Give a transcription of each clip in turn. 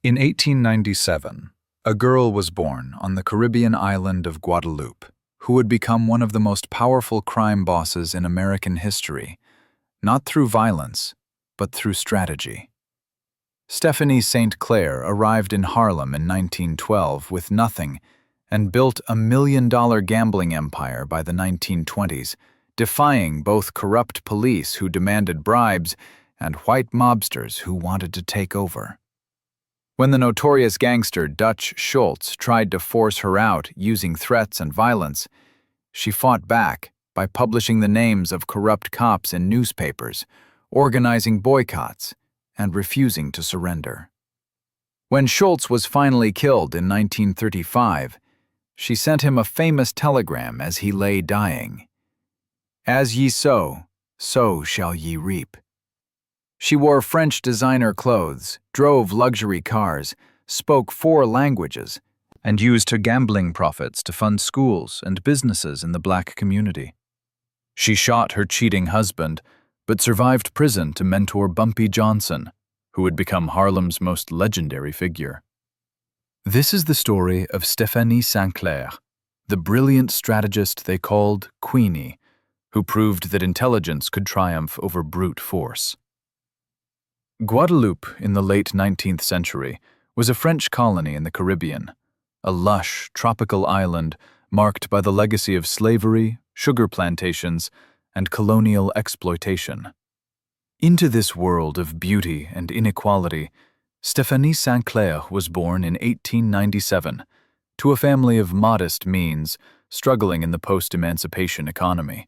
In 1897, a girl was born on the Caribbean island of Guadeloupe who would become one of the most powerful crime bosses in American history, not through violence, but through strategy. Stephanie St. Clair arrived in Harlem in 1912 with nothing and built a $1 million gambling empire by the 1920s, defying both corrupt police who demanded bribes and white mobsters who wanted to take over. When the notorious gangster Dutch Schultz tried to force her out using threats and violence, she fought back by publishing the names of corrupt cops in newspapers, organizing boycotts, and refusing to surrender. When Schultz was finally killed in 1935, she sent him a famous telegram as he lay dying. "As ye sow, so shall ye reap." She wore French designer clothes, drove luxury cars, spoke 4 languages, and used her gambling profits to fund schools and businesses in the black community. She shot her cheating husband, but survived prison to mentor Bumpy Johnson, who would become Harlem's most legendary figure. This is the story of Stephanie St. Clair, the brilliant strategist they called Queenie, who proved that intelligence could triumph over brute force. Guadeloupe, in the late 19th century, was a French colony in the Caribbean, a lush, tropical island marked by the legacy of slavery, sugar plantations, and colonial exploitation. Into this world of beauty and inequality, Stephanie St. Clair was born in 1897 to a family of modest means struggling in the post-emancipation economy.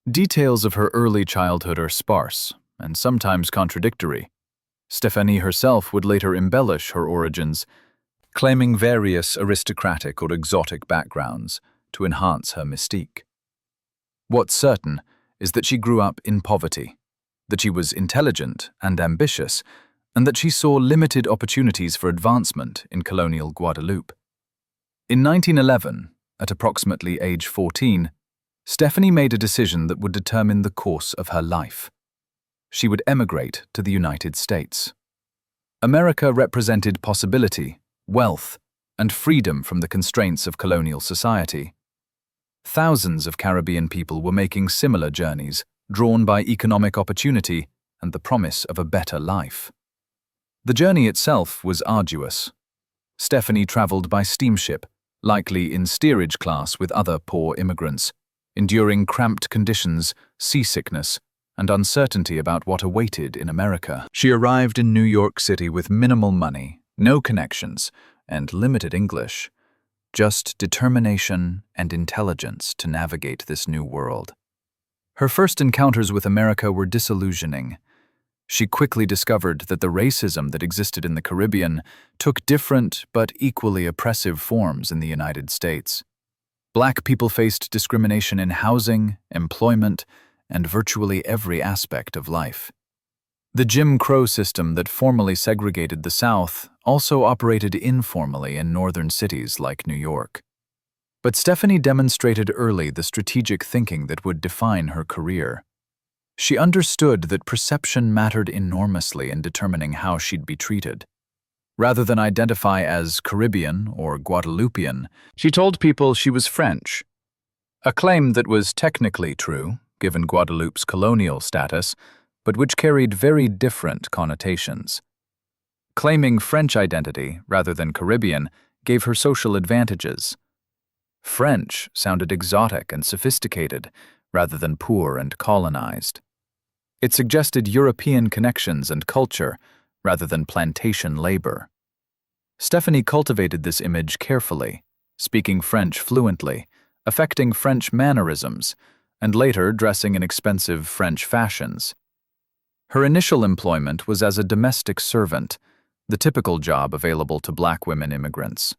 Details of her early childhood are sparse and sometimes contradictory. Stephanie herself would later embellish her origins, claiming various aristocratic or exotic backgrounds to enhance her mystique. What's certain is that she grew up in poverty, that she was intelligent and ambitious, and that she saw limited opportunities for advancement in colonial Guadeloupe. In 1911, at approximately age 14, Stephanie made a decision that would determine the course of her life. She would emigrate to the United States. America represented possibility, wealth, and freedom from the constraints of colonial society. Thousands of Caribbean people were making similar journeys, drawn by economic opportunity and the promise of a better life. The journey itself was arduous. Stephanie traveled by steamship, likely in steerage class with other poor immigrants, enduring cramped conditions, seasickness, and uncertainty about what awaited in America. She arrived in New York City with minimal money, no connections, and limited English. Just determination and intelligence to navigate this new world. Her first encounters with America were disillusioning. She quickly discovered that the racism that existed in the Caribbean took different but equally oppressive forms in the United States. Black people faced discrimination in housing, employment, and virtually every aspect of life. The Jim Crow system that formally segregated the South also operated informally in northern cities like New York. But Stephanie demonstrated early the strategic thinking that would define her career. She understood that perception mattered enormously in determining how she'd be treated. Rather than identify as Caribbean or Guadeloupean, she told people she was French, a claim that was technically true, given Guadeloupe's colonial status, but which carried very different connotations. Claiming French identity rather than Caribbean gave her social advantages. French sounded exotic and sophisticated rather than poor and colonized. It suggested European connections and culture rather than plantation labor. Stephanie cultivated this image carefully, speaking French fluently, affecting French mannerisms, and later dressing in expensive French fashions. Her initial employment was as a domestic servant, the typical job available to black women immigrants.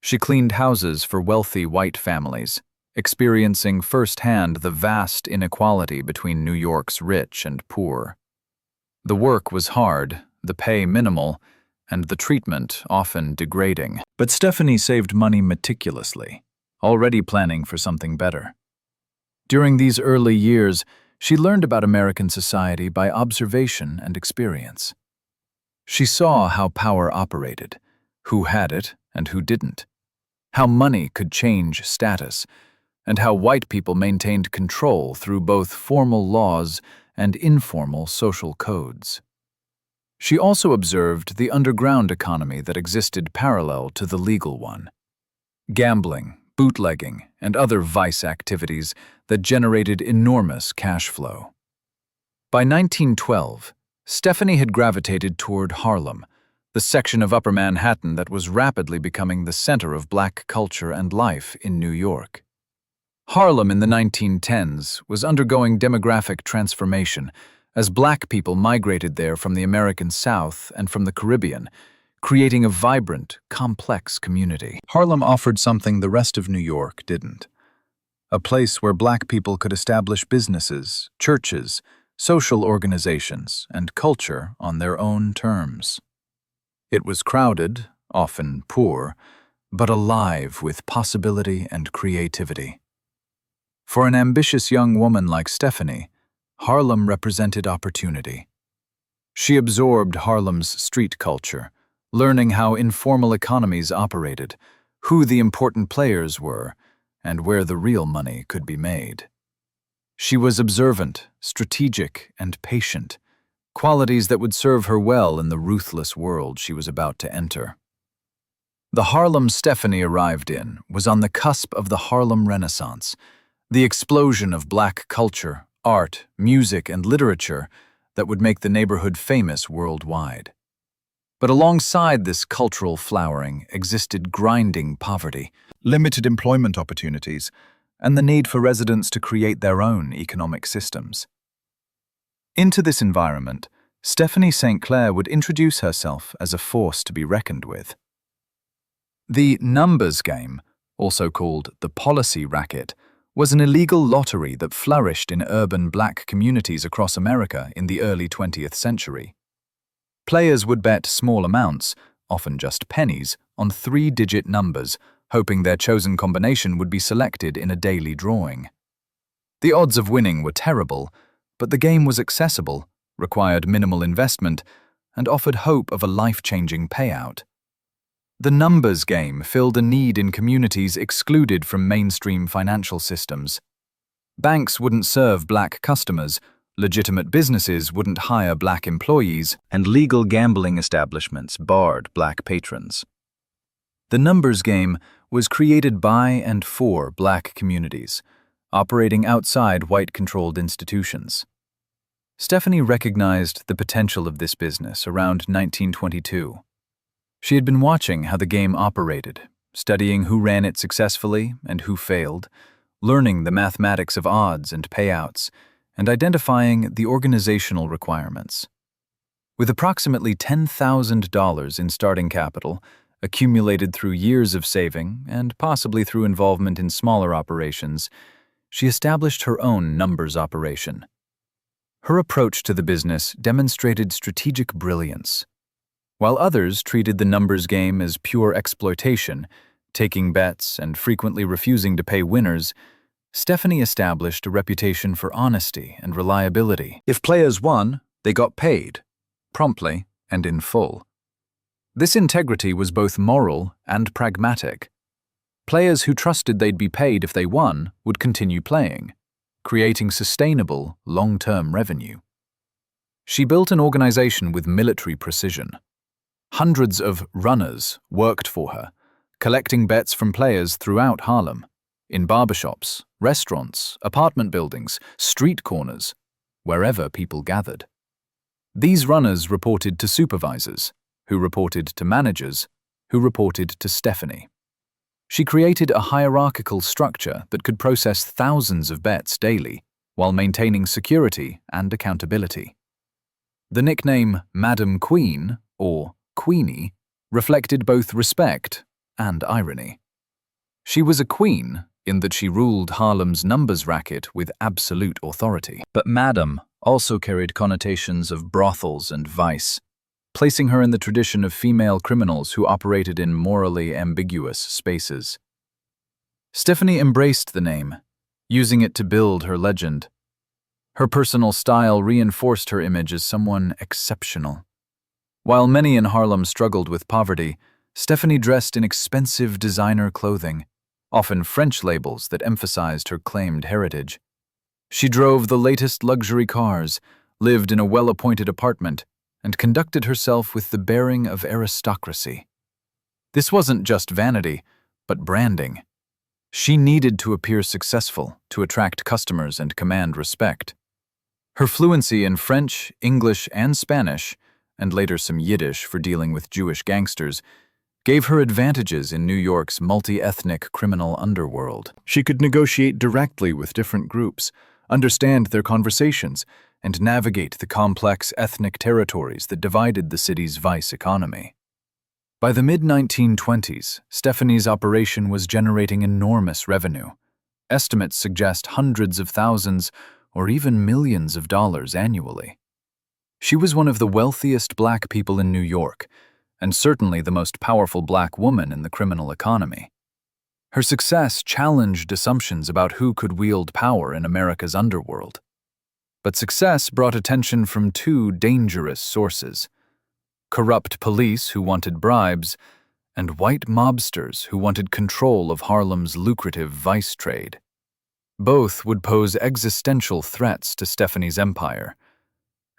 She cleaned houses for wealthy white families, experiencing firsthand the vast inequality between New York's rich and poor. The work was hard, the pay minimal, and the treatment often degrading. But Stephanie saved money meticulously, already planning for something better. During these early years, she learned about American society by observation and experience. She saw how power operated, who had it and who didn't, how money could change status, and how white people maintained control through both formal laws and informal social codes. She also observed the underground economy that existed parallel to the legal one. Gambling, bootlegging, and other vice activities that generated enormous cash flow. By 1912, Stephanie had gravitated toward Harlem, the section of Upper Manhattan that was rapidly becoming the center of black culture and life in New York. Harlem in the 1910s was undergoing demographic transformation as black people migrated there from the American South and from the Caribbean, creating a vibrant, complex community. Harlem offered something the rest of New York didn't. A place where black people could establish businesses, churches, social organizations, and culture on their own terms. It was crowded, often poor, but alive with possibility and creativity. For an ambitious young woman like Stephanie, Harlem represented opportunity. She absorbed Harlem's street culture, learning how informal economies operated, who the important players were, and where the real money could be made. She was observant, strategic, and patient, qualities that would serve her well in the ruthless world she was about to enter. The Harlem Stephanie arrived in was on the cusp of the Harlem Renaissance, the explosion of black culture, art, music, and literature that would make the neighborhood famous worldwide. But alongside this cultural flowering existed grinding poverty, limited employment opportunities, and the need for residents to create their own economic systems. Into this environment, Stephanie St. Clair would introduce herself as a force to be reckoned with. The numbers game, also called the policy racket, was an illegal lottery that flourished in urban black communities across America in the early 20th century. Players would bet small amounts, often just pennies, on 3-digit numbers, hoping their chosen combination would be selected in a daily drawing. The odds of winning were terrible, but the game was accessible, required minimal investment, and offered hope of a life-changing payout. The numbers game filled a need in communities excluded from mainstream financial systems. Banks wouldn't serve black customers, legitimate businesses wouldn't hire black employees, and legal gambling establishments barred black patrons. The numbers game was created by and for black communities, operating outside white-controlled institutions. Stephanie recognized the potential of this business around 1922. She had been watching how the game operated, studying who ran it successfully and who failed, learning the mathematics of odds and payouts, and identifying the organizational requirements. With approximately $10,000 in starting capital, accumulated through years of saving and possibly through involvement in smaller operations, she established her own numbers operation. Her approach to the business demonstrated strategic brilliance. While others treated the numbers game as pure exploitation, taking bets and frequently refusing to pay winners, Stephanie established a reputation for honesty and reliability. If players won, they got paid, promptly and in full. This integrity was both moral and pragmatic. Players who trusted they'd be paid if they won would continue playing, creating sustainable, long-term revenue. She built an organization with military precision. Hundreds of runners worked for her, collecting bets from players throughout Harlem, in barbershops, restaurants, apartment buildings, street corners, wherever people gathered. These runners reported to supervisors, who reported to managers, who reported to Stephanie. She created a hierarchical structure that could process thousands of bets daily while maintaining security and accountability. The nickname Madam Queen, or Queenie, reflected both respect and irony. She was a queen in that she ruled Harlem's numbers racket with absolute authority. But Madam also carried connotations of brothels and vice, placing her in the tradition of female criminals who operated in morally ambiguous spaces. Stephanie embraced the name, using it to build her legend. Her personal style reinforced her image as someone exceptional. While many in Harlem struggled with poverty, Stephanie dressed in expensive designer clothing, often French labels that emphasized her claimed heritage. She drove the latest luxury cars, lived in a well-appointed apartment, and conducted herself with the bearing of aristocracy. This wasn't just vanity, but branding. She needed to appear successful to attract customers and command respect. Her fluency in French, English, and Spanish, and later some Yiddish for dealing with Jewish gangsters, gave her advantages in New York's multi-ethnic criminal underworld. She could negotiate directly with different groups, understand their conversations, and navigate the complex ethnic territories that divided the city's vice economy. By the mid-1920s, Stephanie's operation was generating enormous revenue. Estimates suggest hundreds of thousands or even millions of dollars annually. She was one of the wealthiest black people in New York, and certainly the most powerful black woman in the criminal economy. Her success challenged assumptions about who could wield power in America's underworld. But success brought attention from two dangerous sources: corrupt police who wanted bribes, and white mobsters who wanted control of Harlem's lucrative vice trade. Both would pose existential threats to Stephanie's empire,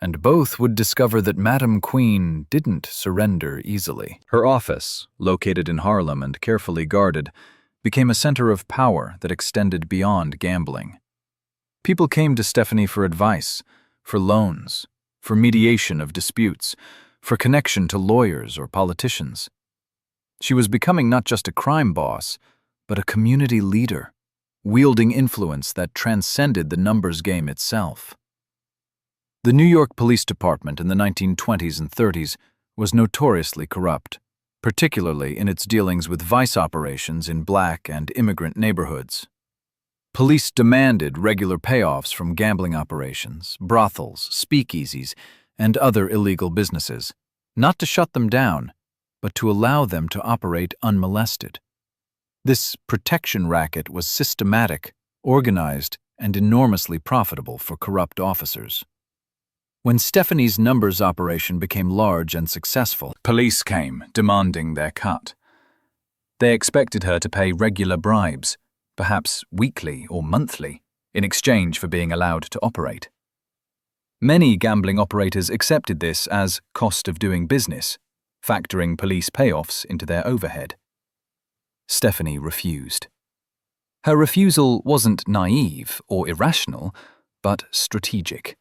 and both would discover that Madam Queen didn't surrender easily. Her office, located in Harlem and carefully guarded, became a center of power that extended beyond gambling. People came to Stephanie for advice, for loans, for mediation of disputes, for connection to lawyers or politicians. She was becoming not just a crime boss, but a community leader, wielding influence that transcended the numbers game itself. The New York Police Department in the 1920s and 30s was notoriously corrupt, particularly in its dealings with vice operations in black and immigrant neighborhoods. Police demanded regular payoffs from gambling operations, brothels, speakeasies, and other illegal businesses, not to shut them down, but to allow them to operate unmolested. This protection racket was systematic, organized, and enormously profitable for corrupt officers. When Stephanie's numbers operation became large and successful, police came demanding their cut. They expected her to pay regular bribes, perhaps weekly or monthly, in exchange for being allowed to operate. Many gambling operators accepted this as cost of doing business, factoring police payoffs into their overhead. Stephanie refused. Her refusal wasn't naive or irrational, but strategic.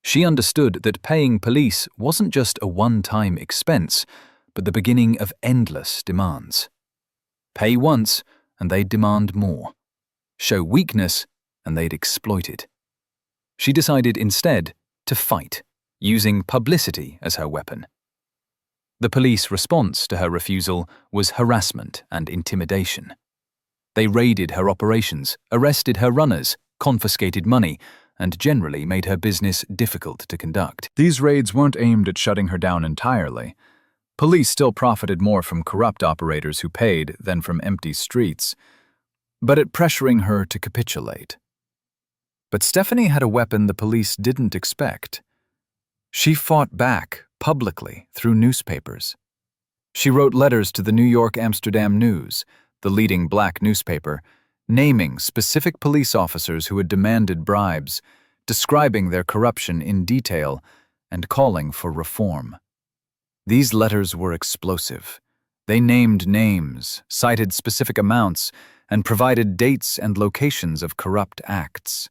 She understood that paying police wasn't just a one-time expense, but the beginning of endless demands. Pay once, and they'd demand more. Show weakness, and they'd exploit it. She decided instead to fight, using publicity as her weapon. The police response to her refusal was harassment and intimidation. They raided her operations, arrested her runners, confiscated money, and generally made her business difficult to conduct. These raids weren't aimed at shutting her down entirely. Police still profited more from corrupt operators who paid than from empty streets, but at pressuring her to capitulate. But Stephanie had a weapon the police didn't expect. She fought back publicly through newspapers. She wrote letters to the New York Amsterdam News, the leading black newspaper, naming specific police officers who had demanded bribes, describing their corruption in detail, and calling for reform. These letters were explosive. They named names, cited specific amounts, and provided dates and locations of corrupt acts.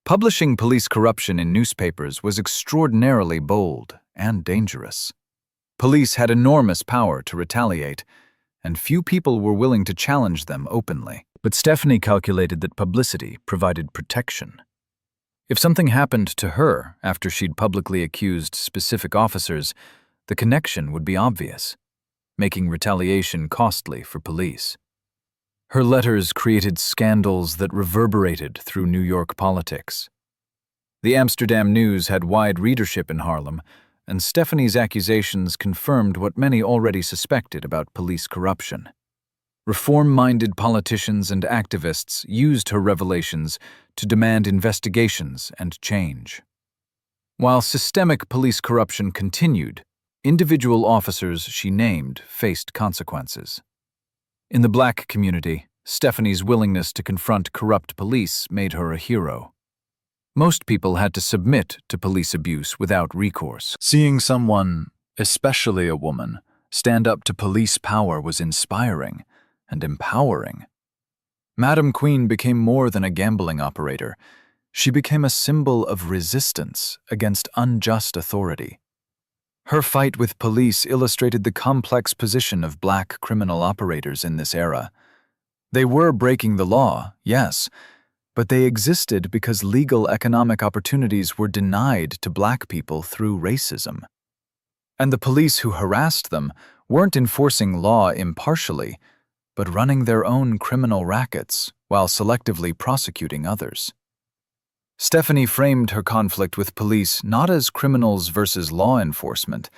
Publishing police corruption in newspapers was extraordinarily bold and dangerous. Police had enormous power to retaliate, and few people were willing to challenge them openly. But Stephanie calculated that publicity provided protection. If something happened to her after she'd publicly accused specific officers, the connection would be obvious, making retaliation costly for police. Her letters created scandals that reverberated through New York politics. The Amsterdam News had wide readership in Harlem, and Stephanie's accusations confirmed what many already suspected about police corruption. Reform-minded politicians and activists used her revelations to demand investigations and change. While systemic police corruption continued, individual officers she named faced consequences. In the black community, Stephanie's willingness to confront corrupt police made her a hero. Most people had to submit to police abuse without recourse. Seeing someone, especially a woman, stand up to police power was inspiring and empowering. Madam Queen became more than a gambling operator. She became a symbol of resistance against unjust authority. Her fight with police illustrated the complex position of black criminal operators in this era. They were breaking the law, yes, but they existed because legal economic opportunities were denied to black people through racism. And the police who harassed them weren't enforcing law impartially, but running their own criminal rackets while selectively prosecuting others. Stephanie framed her conflict with police not as criminals versus law enforcement,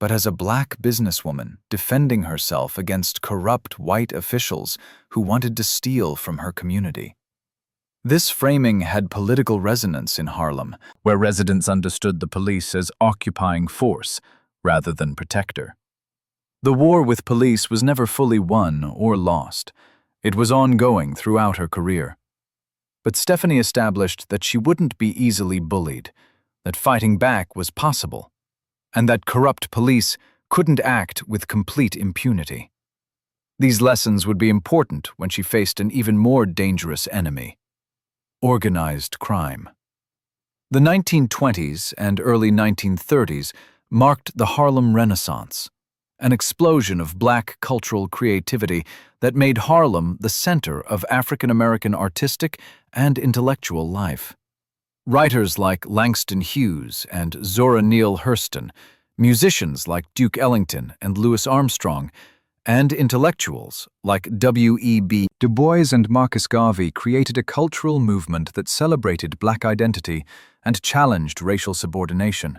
but as a black businesswoman defending herself against corrupt white officials who wanted to steal from her community. This framing had political resonance in Harlem, where residents understood the police as occupying force rather than protector. The war with police was never fully won or lost. It was ongoing throughout her career. But Stephanie established that she wouldn't be easily bullied, that fighting back was possible, and that corrupt police couldn't act with complete impunity. These lessons would be important when she faced an even more dangerous enemy: organized crime. The 1920s and early 1930s marked the Harlem Renaissance, an explosion of black cultural creativity that made Harlem the center of African-American artistic and intellectual life. Writers like Langston Hughes and Zora Neale Hurston, musicians like Duke Ellington and Louis Armstrong, and intellectuals like W.E.B. Du Bois and Marcus Garvey created a cultural movement that celebrated black identity and challenged racial subordination.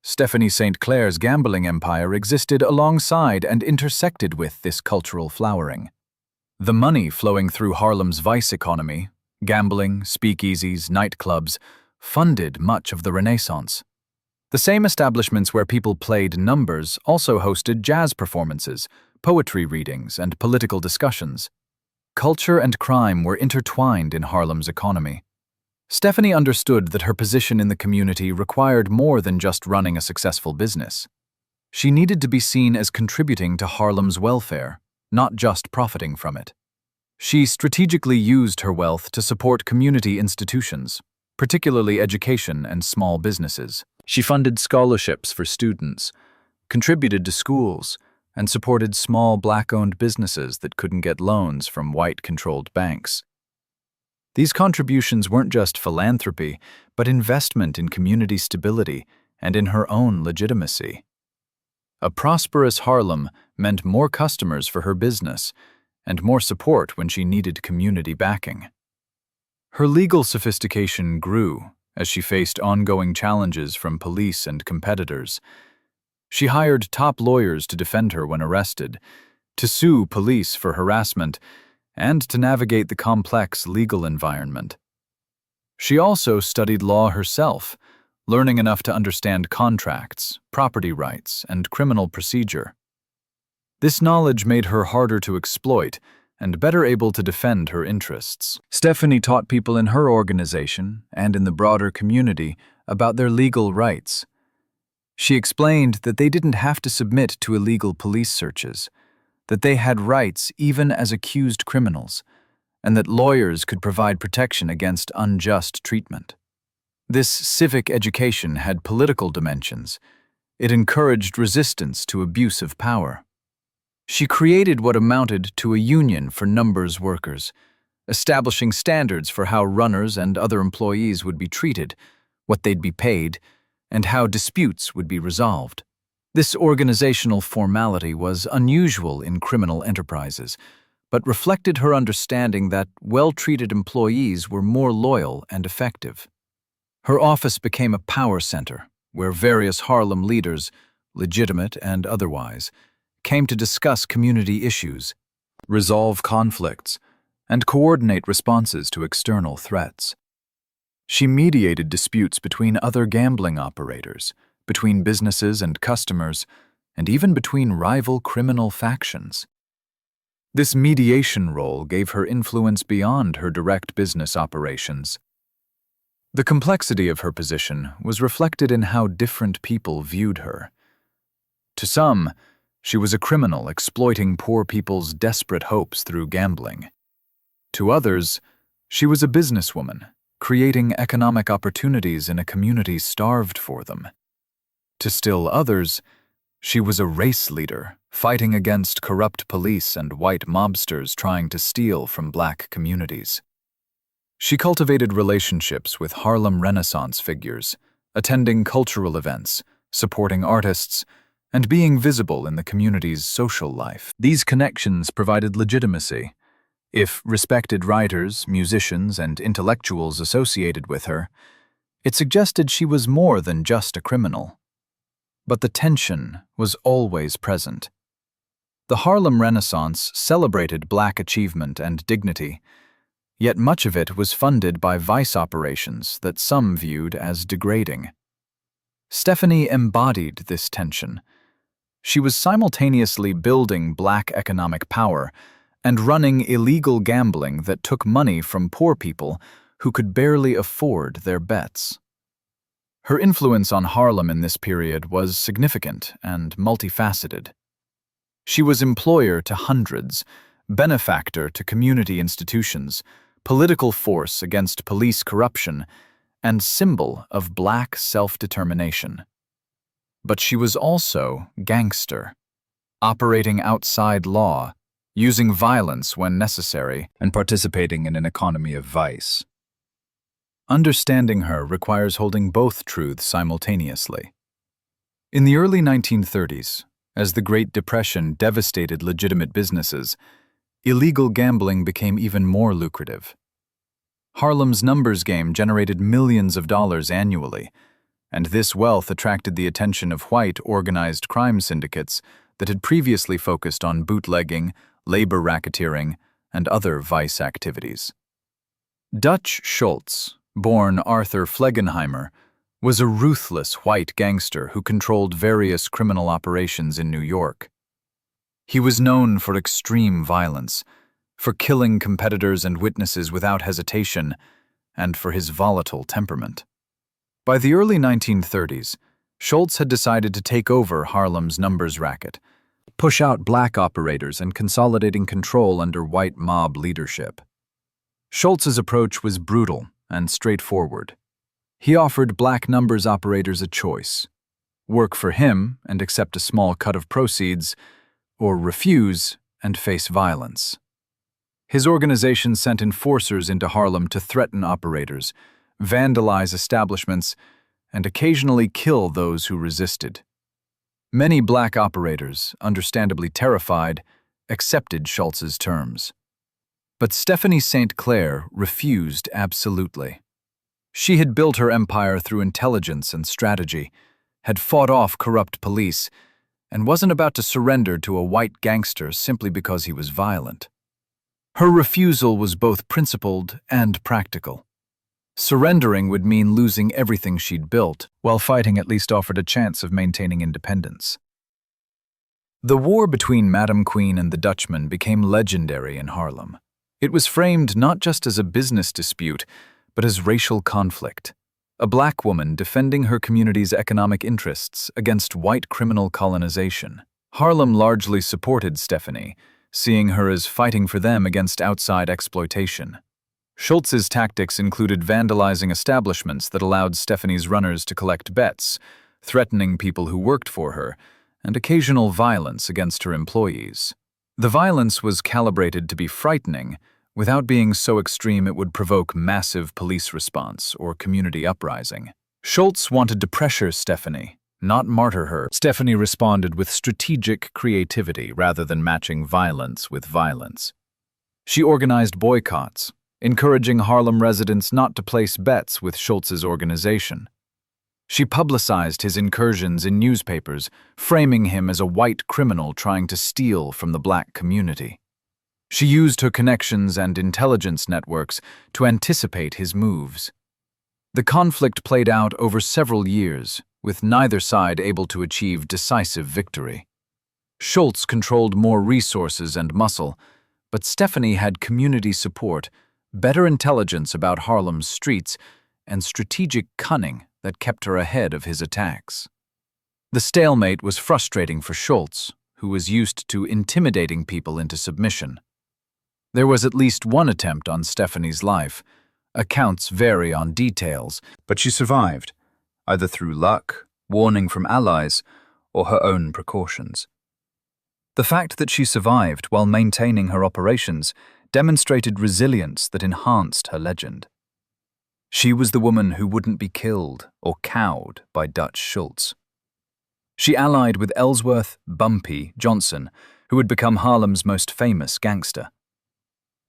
Stephanie St. Clair's gambling empire existed alongside and intersected with this cultural flowering. The money flowing through Harlem's vice economy, gambling, speakeasies, nightclubs, funded much of the Renaissance. The same establishments where people played numbers also hosted jazz performances, poetry readings, and political discussions. Culture and crime were intertwined in Harlem's economy. Stephanie understood that her position in the community required more than just running a successful business. She needed to be seen as contributing to Harlem's welfare, not just profiting from it. She strategically used her wealth to support community institutions, particularly education and small businesses. She funded scholarships for students, contributed to schools, and supported small black-owned businesses that couldn't get loans from white-controlled banks. These contributions weren't just philanthropy, but investment in community stability and in her own legitimacy. A prosperous Harlem meant more customers for her business and more support when she needed community backing. Her legal sophistication grew as she faced ongoing challenges from police and competitors. She hired top lawyers to defend her when arrested, to sue police for harassment, and to navigate the complex legal environment. She also studied law herself, learning enough to understand contracts, property rights, and criminal procedure. This knowledge made her harder to exploit and better able to defend her interests. Stephanie taught people in her organization and in the broader community about their legal rights. She explained that they didn't have to submit to illegal police searches, that they had rights even as accused criminals, and that lawyers could provide protection against unjust treatment. This civic education had political dimensions. It encouraged resistance to abuse of power. She created what amounted to a union for numbers workers, establishing standards for how runners and other employees would be treated, what they'd be paid, and how disputes would be resolved. This organizational formality was unusual in criminal enterprises, but reflected her understanding that well-treated employees were more loyal and effective. Her office became a power center where various Harlem leaders, legitimate and otherwise, came to discuss community issues, resolve conflicts, and coordinate responses to external threats. She mediated disputes between other gambling operators, between businesses and customers, and even between rival criminal factions. This mediation role gave her influence beyond her direct business operations. The complexity of her position was reflected in how different people viewed her. To some, she was a criminal exploiting poor people's desperate hopes through gambling. To others, she was a businesswoman, creating economic opportunities in a community starved for them. To still others, she was a race leader, fighting against corrupt police and white mobsters trying to steal from black communities. She cultivated relationships with Harlem Renaissance figures, attending cultural events, supporting artists, and being visible in the community's social life. These connections provided legitimacy. If respected writers, musicians, and intellectuals associated with her, it suggested she was more than just a criminal. But the tension was always present. The Harlem Renaissance celebrated black achievement and dignity, yet much of it was funded by vice operations that some viewed as degrading. Stephanie embodied this tension. She was simultaneously building black economic power and running illegal gambling that took money from poor people who could barely afford their bets. Her influence on Harlem in this period was significant and multifaceted. She was employer to hundreds, benefactor to community institutions, political force against police corruption, and symbol of black self-determination. But she was also gangster, operating outside law, using violence when necessary, and participating in an economy of vice. Understanding her requires holding both truths simultaneously. In the early 1930s, as the Great Depression devastated legitimate businesses, illegal gambling became even more lucrative. Harlem's numbers game generated millions of dollars annually, and this wealth attracted the attention of white organized crime syndicates that had previously focused on bootlegging, labor racketeering, and other vice activities. Dutch Schultz, born Arthur Flegenheimer, was a ruthless white gangster who controlled various criminal operations in New York. He was known for extreme violence, for killing competitors and witnesses without hesitation, and for his volatile temperament. By the early 1930s, Schultz had decided to take over Harlem's numbers racket, push out black operators and consolidating control under white mob leadership. Schultz's approach was brutal and straightforward. He offered black numbers operators a choice: work for him and accept a small cut of proceeds, or refuse and face violence. His organization sent enforcers into Harlem to threaten operators, vandalize establishments, and occasionally kill those who resisted. Many black operators, understandably terrified, accepted Schultz's terms. But Stephanie St. Clair refused absolutely. She had built her empire through intelligence and strategy, had fought off corrupt police, and wasn't about to surrender to a white gangster simply because he was violent. Her refusal was both principled and practical. Surrendering would mean losing everything she'd built, while fighting at least offered a chance of maintaining independence. The war between Madam Queen and the Dutchman became legendary in Harlem. It was framed not just as a business dispute, but as racial conflict. A black woman defending her community's economic interests against white criminal colonization. Harlem largely supported Stephanie, seeing her as fighting for them against outside exploitation. Schultz's tactics included vandalizing establishments that allowed Stephanie's runners to collect bets, threatening people who worked for her, and occasional violence against her employees. The violence was calibrated to be frightening, without being so extreme it would provoke massive police response or community uprising. Schultz wanted to pressure Stephanie, not martyr her. Stephanie responded with strategic creativity rather than matching violence with violence. She organized boycotts, encouraging Harlem residents not to place bets with Schultz's organization. She publicized his incursions in newspapers, framing him as a white criminal trying to steal from the black community. She used her connections and intelligence networks to anticipate his moves. The conflict played out over several years, with neither side able to achieve decisive victory. Schultz controlled more resources and muscle, but Stephanie had community support, better intelligence about Harlem's streets, and strategic cunning that kept her ahead of his attacks. The stalemate was frustrating for Schultz, who was used to intimidating people into submission. There was at least one attempt on Stephanie's life. Accounts vary on details, but she survived, either through luck, warning from allies, or her own precautions. The fact that she survived while maintaining her operations demonstrated resilience that enhanced her legend. She was the woman who wouldn't be killed or cowed by Dutch Schultz. She allied with Ellsworth Bumpy Johnson, who would become Harlem's most famous gangster.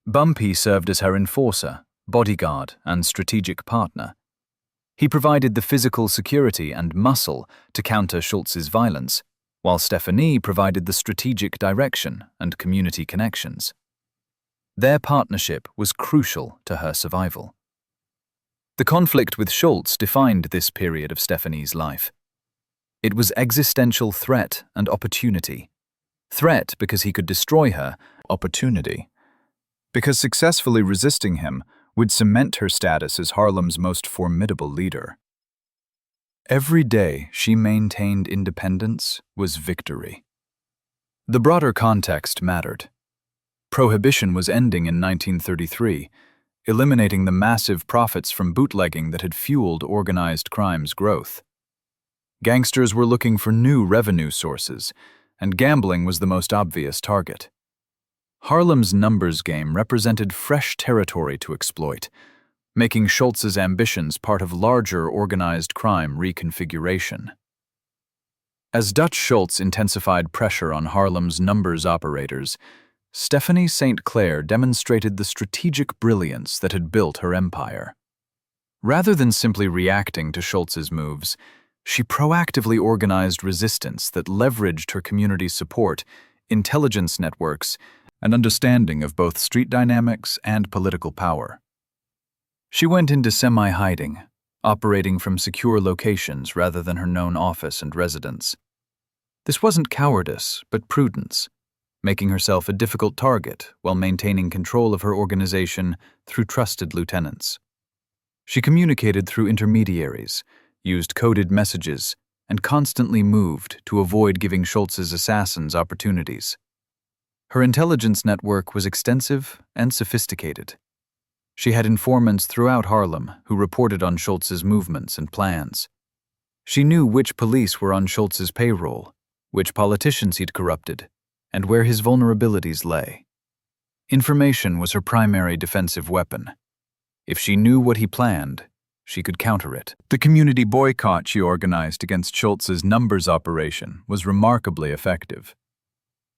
Bumpy served as her enforcer, bodyguard, and strategic partner. He provided the physical security and muscle to counter Schultz's violence, while Stephanie provided the strategic direction and community connections. Their partnership was crucial to her survival. The conflict with Schultz defined this period of Stephanie's life. It was existential threat and opportunity. Threat because he could destroy her, opportunity because successfully resisting him would cement her status as Harlem's most formidable leader. Every day she maintained independence was victory. The broader context mattered. Prohibition was ending in 1933, eliminating the massive profits from bootlegging that had fueled organized crime's growth. Gangsters were looking for new revenue sources, and gambling was the most obvious target. Harlem's numbers game represented fresh territory to exploit, making Schultz's ambitions part of larger organized crime reconfiguration. As Dutch Schultz intensified pressure on Harlem's numbers operators, Stephanie St. Clair demonstrated the strategic brilliance that had built her empire. Rather than simply reacting to Schultz's moves, she proactively organized resistance that leveraged her community support, intelligence networks, and understanding of both street dynamics and political power. She went into semi-hiding, operating from secure locations rather than her known office and residence. This wasn't cowardice, but prudence, making herself a difficult target while maintaining control of her organization through trusted lieutenants. She communicated through intermediaries, used coded messages, and constantly moved to avoid giving Schultz's assassins opportunities. Her intelligence network was extensive and sophisticated. She had informants throughout Harlem who reported on Schultz's movements and plans. She knew which police were on Schultz's payroll, which politicians he'd corrupted, and where his vulnerabilities lay. Information was her primary defensive weapon. If she knew what he planned, she could counter it. The community boycott she organized against Schultz's numbers operation was remarkably effective.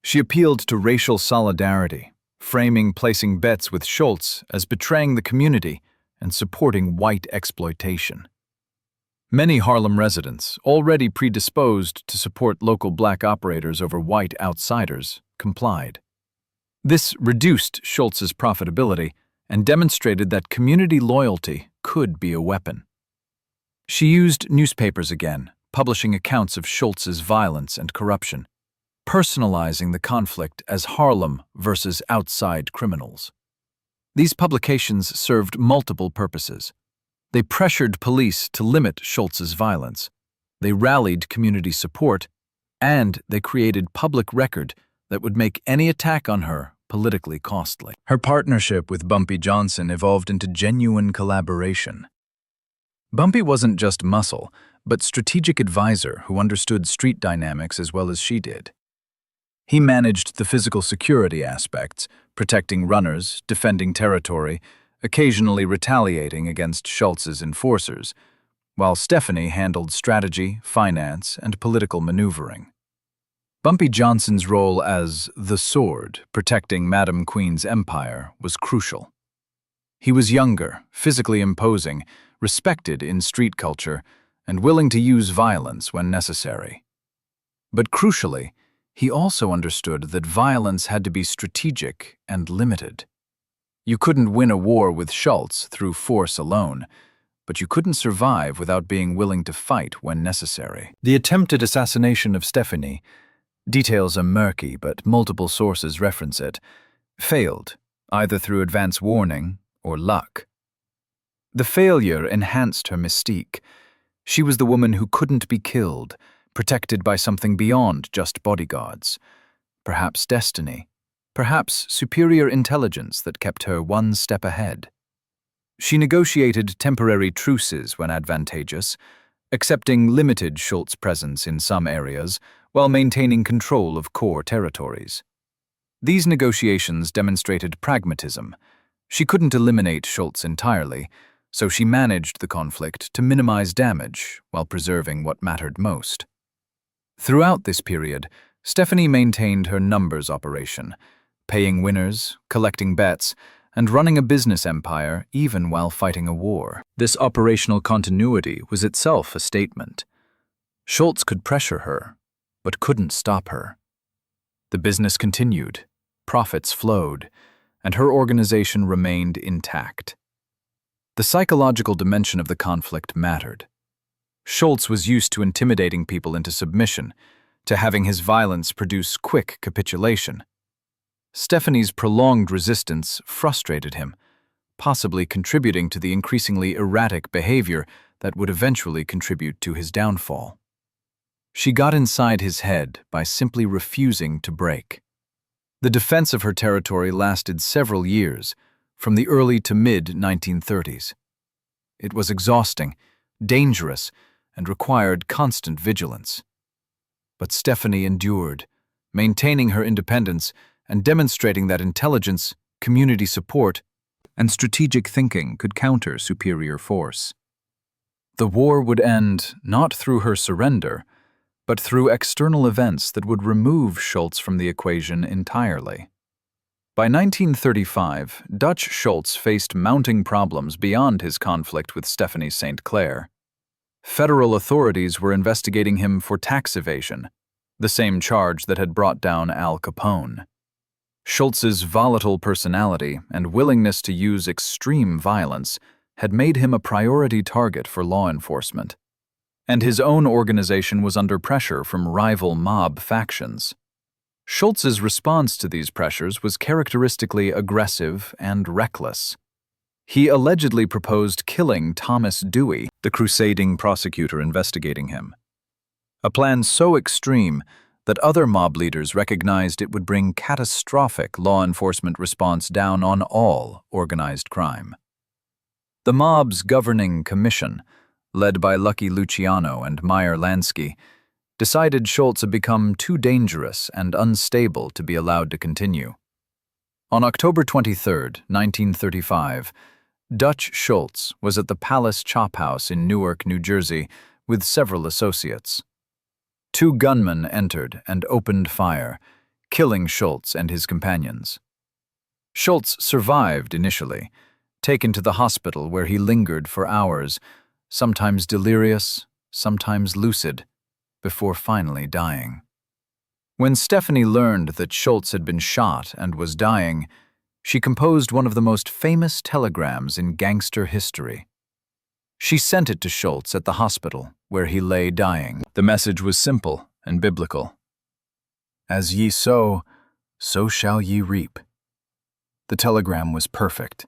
She appealed to racial solidarity, framing placing bets with Schultz as betraying the community and supporting white exploitation. Many Harlem residents, already predisposed to support local black operators over white outsiders, complied. This reduced Schultz's profitability and demonstrated that community loyalty could be a weapon. She used newspapers again, publishing accounts of Schultz's violence and corruption, personalizing the conflict as Harlem versus outside criminals. These publications served multiple purposes. They pressured police to limit Schultz's violence, they rallied community support, and they created public record that would make any attack on her politically costly. Her partnership with Bumpy Johnson evolved into genuine collaboration. Bumpy wasn't just muscle, but strategic advisor who understood street dynamics as well as she did. He managed the physical security aspects, protecting runners, defending territory, occasionally retaliating against Schultz's enforcers, while Stephanie handled strategy, finance, and political maneuvering. Bumpy Johnson's role as the sword protecting Madam Queen's empire was crucial. He was younger, physically imposing, respected in street culture, and willing to use violence when necessary. But crucially, he also understood that violence had to be strategic and limited. You couldn't win a war with Schultz through force alone, but you couldn't survive without being willing to fight when necessary. The attempted assassination of Stephanie, details are murky but multiple sources reference it, failed, either through advance warning or luck. The failure enhanced her mystique. She was the woman who couldn't be killed, protected by something beyond just bodyguards. Perhaps destiny, perhaps superior intelligence that kept her one step ahead. She negotiated temporary truces when advantageous, accepting limited Schultz presence in some areas while maintaining control of core territories. These negotiations demonstrated pragmatism. She couldn't eliminate Schultz entirely, so she managed the conflict to minimize damage while preserving what mattered most. Throughout this period, Stephanie maintained her numbers operation, paying winners, collecting bets, and running a business empire even while fighting a war. This operational continuity was itself a statement. Schultz could pressure her, but couldn't stop her. The business continued, profits flowed, and her organization remained intact. The psychological dimension of the conflict mattered. Schultz was used to intimidating people into submission, to having his violence produce quick capitulation. Stephanie's prolonged resistance frustrated him, possibly contributing to the increasingly erratic behavior that would eventually contribute to his downfall. She got inside his head by simply refusing to break. The defense of her territory lasted several years, from the early to mid-1930s. It was exhausting, dangerous, and required constant vigilance. But Stephanie endured, maintaining her independence and demonstrating that intelligence, community support, and strategic thinking could counter superior force. The war would end not through her surrender, but through external events that would remove Schultz from the equation entirely. By 1935, Dutch Schultz faced mounting problems beyond his conflict with Stephanie St. Clair. Federal authorities were investigating him for tax evasion, the same charge that had brought down Al Capone. Schultz's volatile personality and willingness to use extreme violence had made him a priority target for law enforcement, and his own organization was under pressure from rival mob factions. Schultz's response to these pressures was characteristically aggressive and reckless. He allegedly proposed killing Thomas Dewey, the crusading prosecutor investigating him. A plan so extreme that other mob leaders recognized it would bring catastrophic law enforcement response down on all organized crime. The mob's governing commission, led by Lucky Luciano and Meyer Lansky, decided Schultz had become too dangerous and unstable to be allowed to continue. On October 23, 1935, Dutch Schultz was at the Palace Chop House in Newark, New Jersey, with several associates. Two gunmen entered and opened fire, killing Schultz and his companions. Schultz survived initially, taken to the hospital where he lingered for hours, sometimes delirious, sometimes lucid, before finally dying. When Stephanie learned that Schultz had been shot and was dying, she composed one of the most famous telegrams in gangster history. She sent it to Schultz at the hospital, where he lay dying. The message was simple and biblical. "As ye sow, so shall ye reap." The telegram was perfect,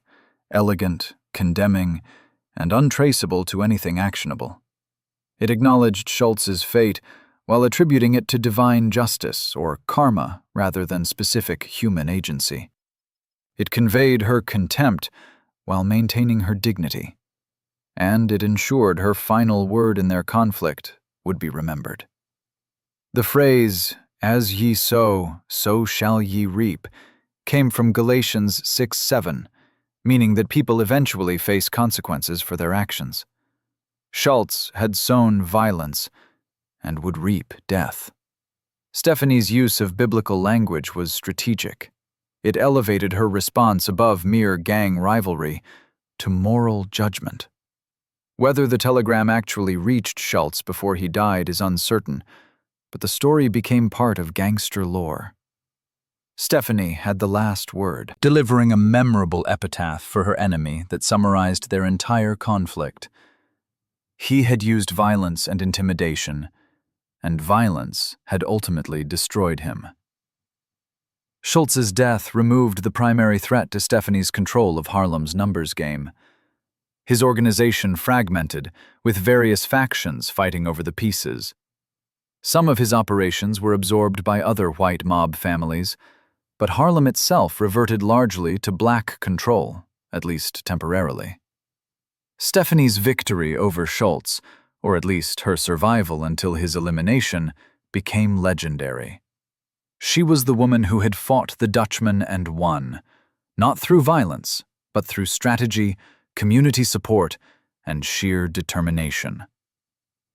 elegant, condemning, and untraceable to anything actionable. It acknowledged Schultz's fate while attributing it to divine justice or karma rather than specific human agency. It conveyed her contempt while maintaining her dignity, and it ensured her final word in their conflict would be remembered. The phrase, "As ye sow, so shall ye reap," came from Galatians 6:7, meaning that people eventually face consequences for their actions. Schultz had sown violence and would reap death. Stephanie's use of biblical language was strategic. It elevated her response above mere gang rivalry to moral judgment. Whether the telegram actually reached Schultz before he died is uncertain, but the story became part of gangster lore. Stephanie had the last word, delivering a memorable epitaph for her enemy that summarized their entire conflict. He had used violence and intimidation, and violence had ultimately destroyed him. Schultz's death removed the primary threat to Stephanie's control of Harlem's numbers game. His organization fragmented, with various factions fighting over the pieces. Some of his operations were absorbed by other white mob families, but Harlem itself reverted largely to black control, at least temporarily. Stephanie's victory over Schultz, or at least her survival until his elimination, became legendary. She was the woman who had fought the Dutchman and won, not through violence, but through strategy, community support, and sheer determination.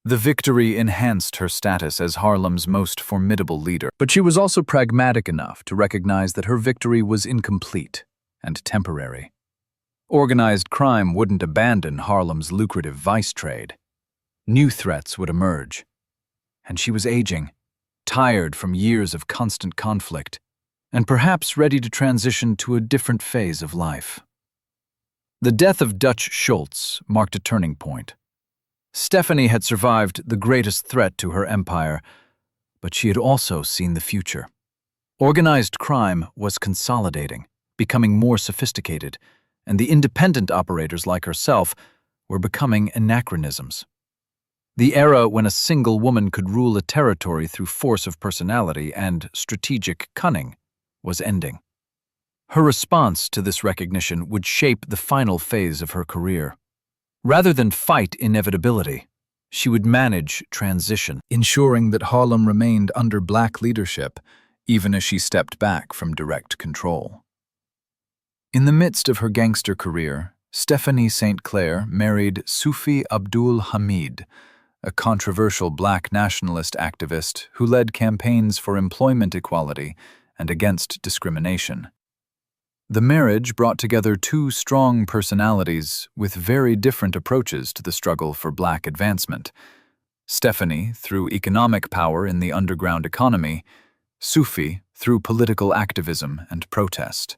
The victory enhanced her status as Harlem's most formidable leader, but she was also pragmatic enough to recognize that her victory was incomplete and temporary. Organized crime wouldn't abandon Harlem's lucrative vice trade. New threats would emerge. And she was aging, tired from years of constant conflict, and perhaps ready to transition to a different phase of life. The death of Dutch Schultz marked a turning point. Stephanie had survived the greatest threat to her empire, but she had also seen the future. Organized crime was consolidating, becoming more sophisticated, and the independent operators like herself were becoming anachronisms. The era when a single woman could rule a territory through force of personality and strategic cunning was ending. Her response to this recognition would shape the final phase of her career. Rather than fight inevitability, she would manage transition, ensuring that Harlem remained under black leadership, even as she stepped back from direct control. In the midst of her gangster career, Stephanie St. Clair married Sufi Abdul Hamid, a controversial black nationalist activist who led campaigns for employment equality and against discrimination. The marriage brought together two strong personalities with very different approaches to the struggle for black advancement. Stephanie through economic power in the underground economy, Sufi through political activism and protest.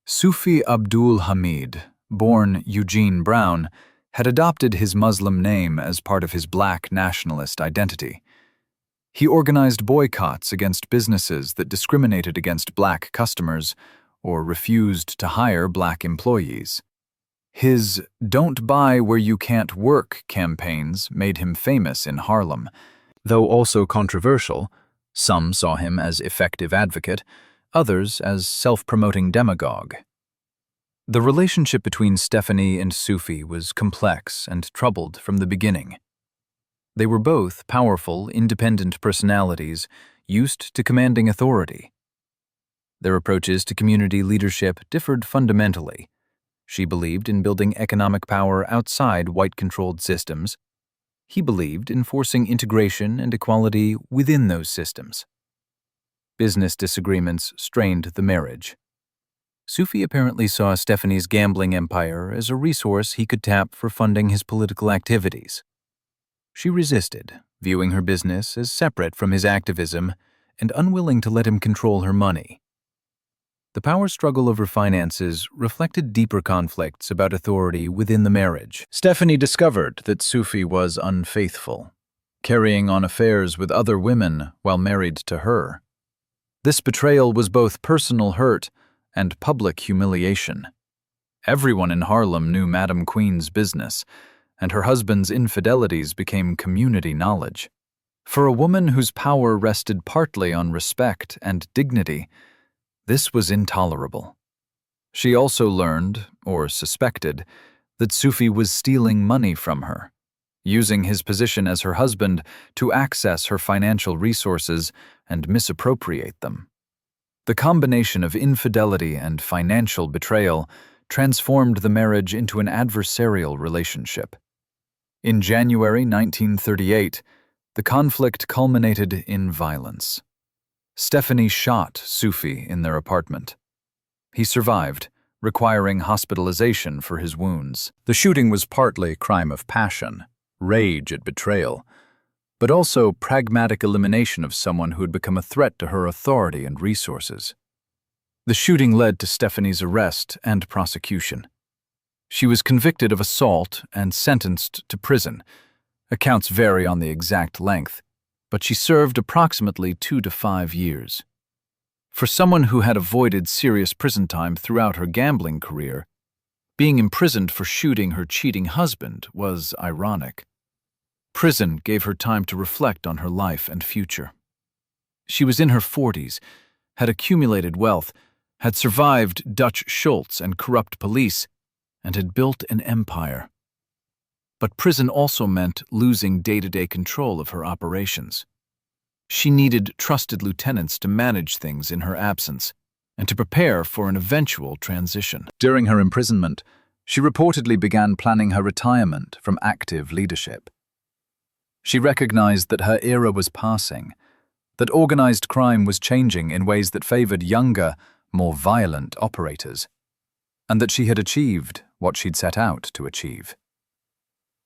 Sufi Abdul Hamid, born Eugene Brown, had adopted his Muslim name as part of his black nationalist identity. He organized boycotts against businesses that discriminated against black customers or refused to hire black employees. His "Don't Buy Where You Can't Work" campaigns made him famous in Harlem. Though also controversial, some saw him as effective advocate, others as self-promoting demagogue. The relationship between Stephanie and Sufi was complex and troubled from the beginning. They were both powerful, independent personalities used to commanding authority. Their approaches to community leadership differed fundamentally. She believed in building economic power outside white-controlled systems. He believed in forcing integration and equality within those systems. Business disagreements strained the marriage. Sufi apparently saw Stephanie's gambling empire as a resource he could tap for funding his political activities. She resisted, viewing her business as separate from his activism and unwilling to let him control her money. The power struggle over finances reflected deeper conflicts about authority within the marriage. Stephanie discovered that Sufi was unfaithful, carrying on affairs with other women while married to her. This betrayal was both personal hurt and public humiliation. Everyone in Harlem knew Madam Queen's business, and her husband's infidelities became community knowledge. For a woman whose power rested partly on respect and dignity, this was intolerable. She also learned, or suspected, that Sufi was stealing money from her, using his position as her husband to access her financial resources and misappropriate them. The combination of infidelity and financial betrayal transformed the marriage into an adversarial relationship. In January 1938, the conflict culminated in violence. Stephanie shot Sufi in their apartment. He survived, requiring hospitalization for his wounds. The shooting was partly a crime of passion, rage at betrayal, but also pragmatic elimination of someone who had become a threat to her authority and resources. The shooting led to Stephanie's arrest and prosecution. She was convicted of assault and sentenced to prison. Accounts vary on the exact length, but she served approximately 2 to 5 years. For someone who had avoided serious prison time throughout her gambling career, being imprisoned for shooting her cheating husband was ironic. Prison gave her time to reflect on her life and future. She was in her 40s, had accumulated wealth, had survived Dutch Schultz and corrupt police, and had built an empire. But prison also meant losing day-to-day control of her operations. She needed trusted lieutenants to manage things in her absence and to prepare for an eventual transition. During her imprisonment, she reportedly began planning her retirement from active leadership. She recognized that her era was passing, that organized crime was changing in ways that favored younger, more violent operators, and that she had achieved what she'd set out to achieve.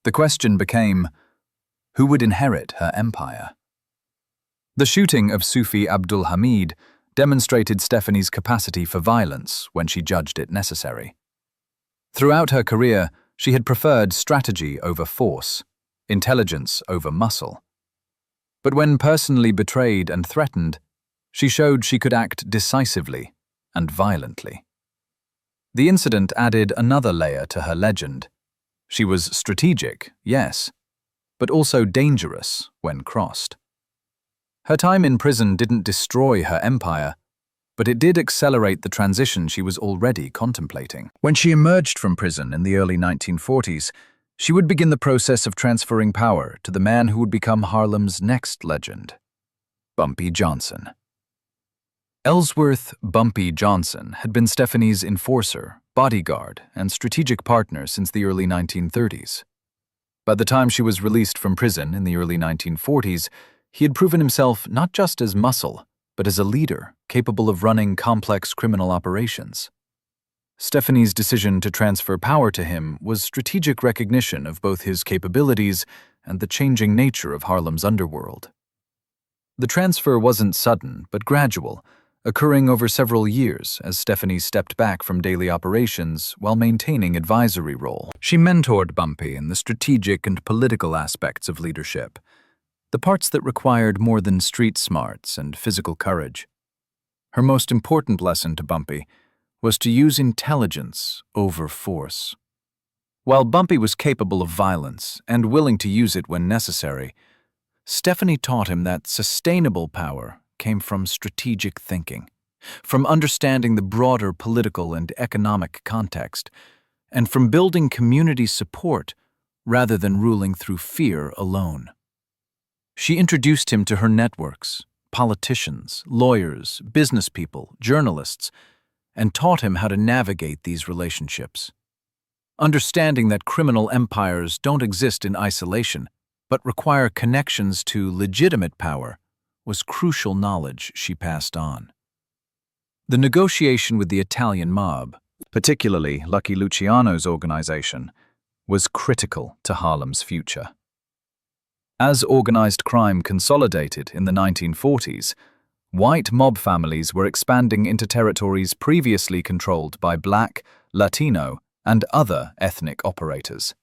The question became, who would inherit her empire? The shooting of Sufi Abdul Hamid demonstrated Stephanie's capacity for violence when she judged it necessary. Throughout her career, she had preferred strategy over force, intelligence over muscle. But when personally betrayed and threatened, she showed she could act decisively and violently. The incident added another layer to her legend. She was strategic, yes, but also dangerous when crossed. Her time in prison didn't destroy her empire, but it did accelerate the transition she was already contemplating. When she emerged from prison in the early 1940s, she would begin the process of transferring power to the man who would become Harlem's next legend, Bumpy Johnson. Ellsworth Bumpy Johnson had been Stephanie's enforcer, bodyguard, and strategic partner since the early 1930s. By the time she was released from prison in the early 1940s, he had proven himself not just as muscle, but as a leader capable of running complex criminal operations. Stephanie's decision to transfer power to him was strategic recognition of both his capabilities and the changing nature of Harlem's underworld. The transfer wasn't sudden, but gradual, occurring over several years as Stephanie stepped back from daily operations while maintaining advisory role. She mentored Bumpy in the strategic and political aspects of leadership, the parts that required more than street smarts and physical courage. Her most important lesson to Bumpy was to use intelligence over force. While Bumpy was capable of violence and willing to use it when necessary, Stephanie taught him that sustainable power came from strategic thinking, from understanding the broader political and economic context, and from building community support rather than ruling through fear alone. She introduced him to her networks, politicians, lawyers, business people, journalists, and taught him how to navigate these relationships. Understanding that criminal empires don't exist in isolation, but require connections to legitimate power, was crucial knowledge she passed on. The negotiation with the Italian mob, particularly Lucky Luciano's organization, was critical to Harlem's future. As organized crime consolidated in the 1940s, white mob families were expanding into territories previously controlled by Black, Latino, and other ethnic operators.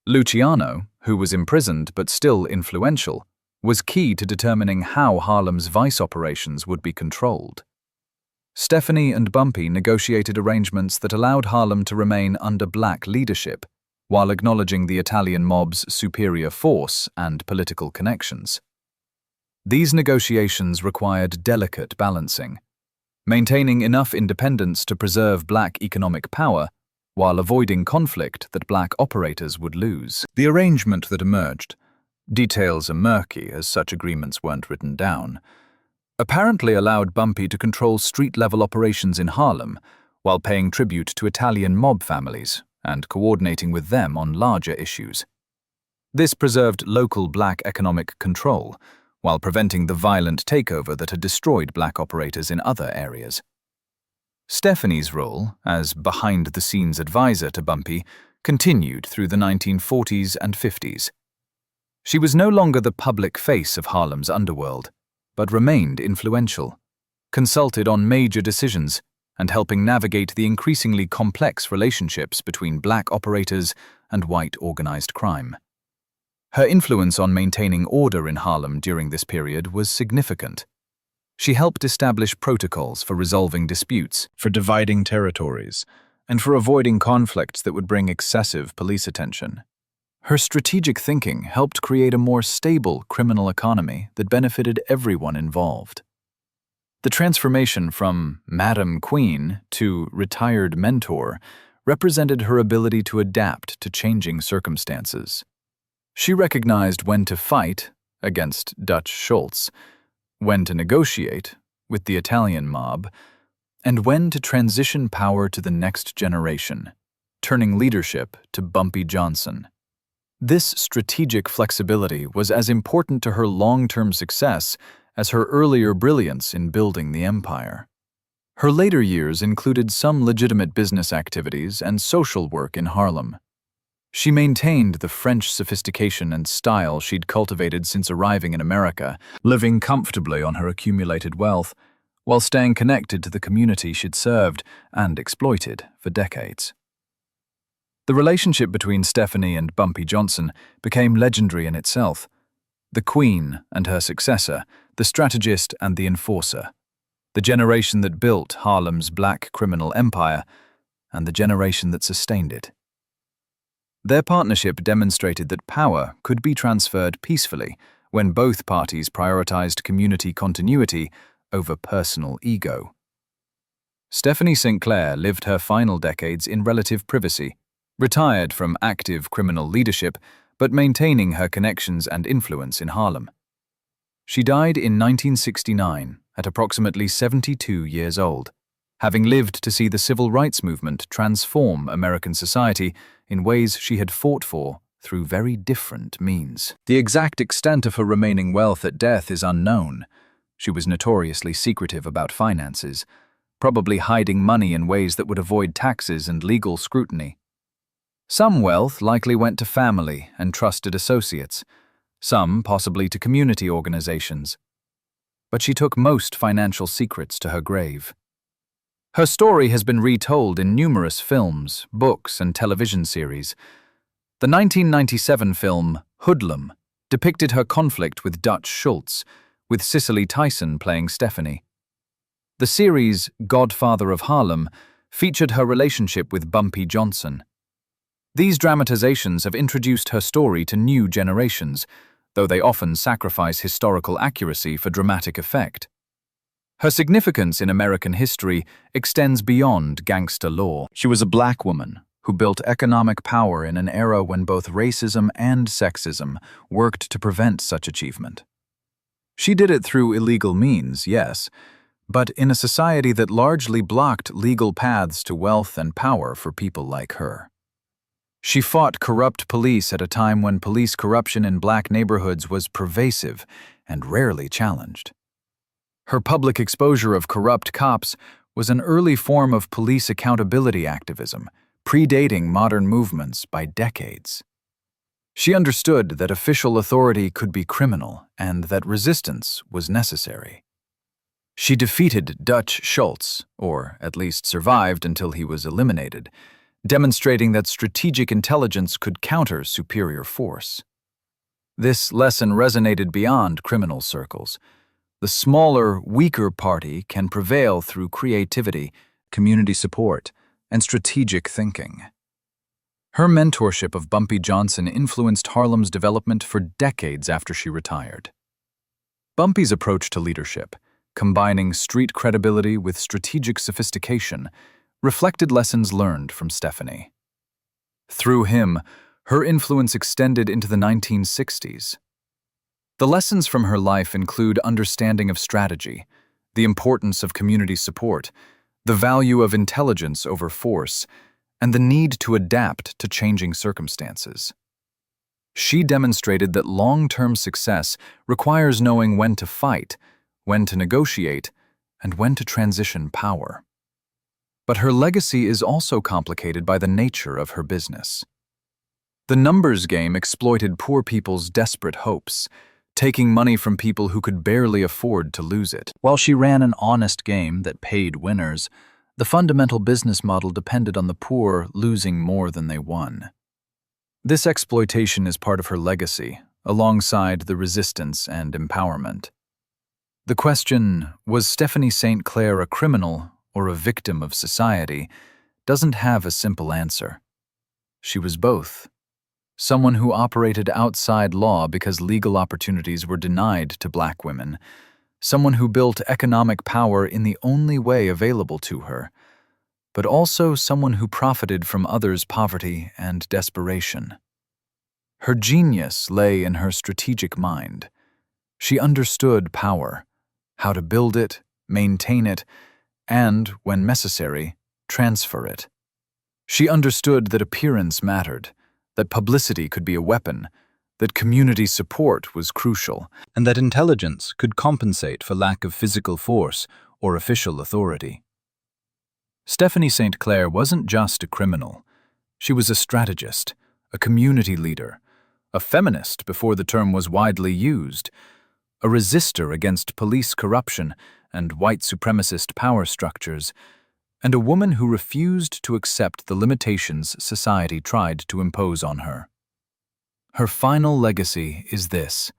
Luciano, who was imprisoned but still influential, was key to determining how Harlem's vice operations would be controlled. Stephanie and Bumpy negotiated arrangements that allowed Harlem to remain under Black leadership, while acknowledging the Italian mob's superior force and political connections. These negotiations required delicate balancing, maintaining enough independence to preserve Black economic power while avoiding conflict that Black operators would lose. The arrangement that emerged, details are murky as such agreements weren't written down, apparently allowed Bumpy to control street-level operations in Harlem while paying tribute to Italian mob families and coordinating with them on larger issues. This preserved local Black economic control while preventing the violent takeover that had destroyed Black operators in other areas. Stephanie's role as behind-the-scenes advisor to Bumpy continued through the 1940s and 50s. She was no longer the public face of Harlem's underworld, but remained influential, consulted on major decisions, and helping navigate the increasingly complex relationships between black operators and white organized crime. Her influence on maintaining order in Harlem during this period was significant. She helped establish protocols for resolving disputes, for dividing territories, and for avoiding conflicts that would bring excessive police attention. Her strategic thinking helped create a more stable criminal economy that benefited everyone involved. The transformation from Madam Queen to retired mentor represented her ability to adapt to changing circumstances. She recognized when to fight against Dutch Schultz, when to negotiate with the Italian mob, and when to transition power to the next generation, turning leadership to Bumpy Johnson. This strategic flexibility was as important to her long-term success as her earlier brilliance in building the empire. Her later years included some legitimate business activities and social work in Harlem. She maintained the French sophistication and style she'd cultivated since arriving in America, living comfortably on her accumulated wealth, while staying connected to the community she'd served and exploited for decades. The relationship between Stephanie and Bumpy Johnson became legendary in itself. The Queen and her successor, the strategist and the enforcer, the generation that built Harlem's black criminal empire, and the generation that sustained it. Their partnership demonstrated that power could be transferred peacefully when both parties prioritized community continuity over personal ego. Stephanie St. Clair lived her final decades in relative privacy, retired from active criminal leadership, but maintaining her connections and influence in Harlem. She died in 1969 at approximately 72 years old, having lived to see the civil rights movement transform American society in ways she had fought for through very different means. The exact extent of her remaining wealth at death is unknown. She was notoriously secretive about finances, probably hiding money in ways that would avoid taxes and legal scrutiny. Some wealth likely went to family and trusted associates, some possibly to community organizations. But she took most financial secrets to her grave. Her story has been retold in numerous films, books, and television series. The 1997 film Hoodlum depicted her conflict with Dutch Schultz, with Cicely Tyson playing Stephanie. The series Godfather of Harlem featured her relationship with Bumpy Johnson. These dramatizations have introduced her story to new generations, though they often sacrifice historical accuracy for dramatic effect. Her significance in American history extends beyond gangster law. She was a black woman who built economic power in an era when both racism and sexism worked to prevent such achievement. She did it through illegal means, yes, but in a society that largely blocked legal paths to wealth and power for people like her. She fought corrupt police at a time when police corruption in black neighborhoods was pervasive and rarely challenged. Her public exposure of corrupt cops was an early form of police accountability activism, predating modern movements by decades. She understood that official authority could be criminal and that resistance was necessary. She defeated Dutch Schultz, or at least survived until he was eliminated, demonstrating that strategic intelligence could counter superior force. This lesson resonated beyond criminal circles. The smaller, weaker party can prevail through creativity, community support, and strategic thinking. Her mentorship of Bumpy Johnson influenced Harlem's development for decades after she retired. Bumpy's approach to leadership, combining street credibility with strategic sophistication, reflected lessons learned from Stephanie. Through him, her influence extended into the 1960s. The lessons from her life include understanding of strategy, the importance of community support, the value of intelligence over force, and the need to adapt to changing circumstances. She demonstrated that long-term success requires knowing when to fight, when to negotiate, and when to transition power. But her legacy is also complicated by the nature of her business. The numbers game exploited poor people's desperate hopes, taking money from people who could barely afford to lose it. While she ran an honest game that paid winners, The fundamental business model depended on the poor losing more than they won. This exploitation is part of her legacy, alongside the resistance and empowerment. The question, was Stephanie St. Clair a criminal or a victim of society, doesn't have a simple answer. She was both. Someone who operated outside law because legal opportunities were denied to Black women. Someone who built economic power in the only way available to her. But also someone who profited from others' poverty and desperation. Her genius lay in her strategic mind. She understood power, how to build it, maintain it, and, when necessary, transfer it. She understood that appearance mattered, that publicity could be a weapon, that community support was crucial, and that intelligence could compensate for lack of physical force or official authority. Stephanie St. Clair wasn't just a criminal. She was a strategist, a community leader, a feminist before the term was widely used, a resistor against police corruption and white supremacist power structures, and a woman who refused to accept the limitations society tried to impose on her. Her final legacy is this.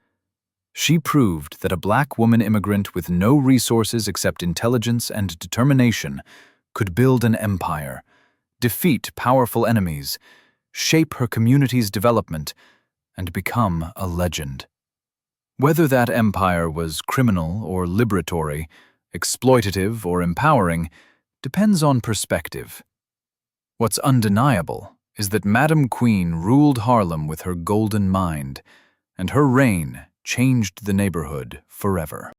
She proved that a Black woman immigrant with no resources except intelligence and determination could build an empire, defeat powerful enemies, shape her community's development, and become a legend. Whether that empire was criminal or liberatory, exploitative or empowering, depends on perspective. What's undeniable is that Madam Queen ruled Harlem with her golden mind, and her reign changed the neighborhood forever.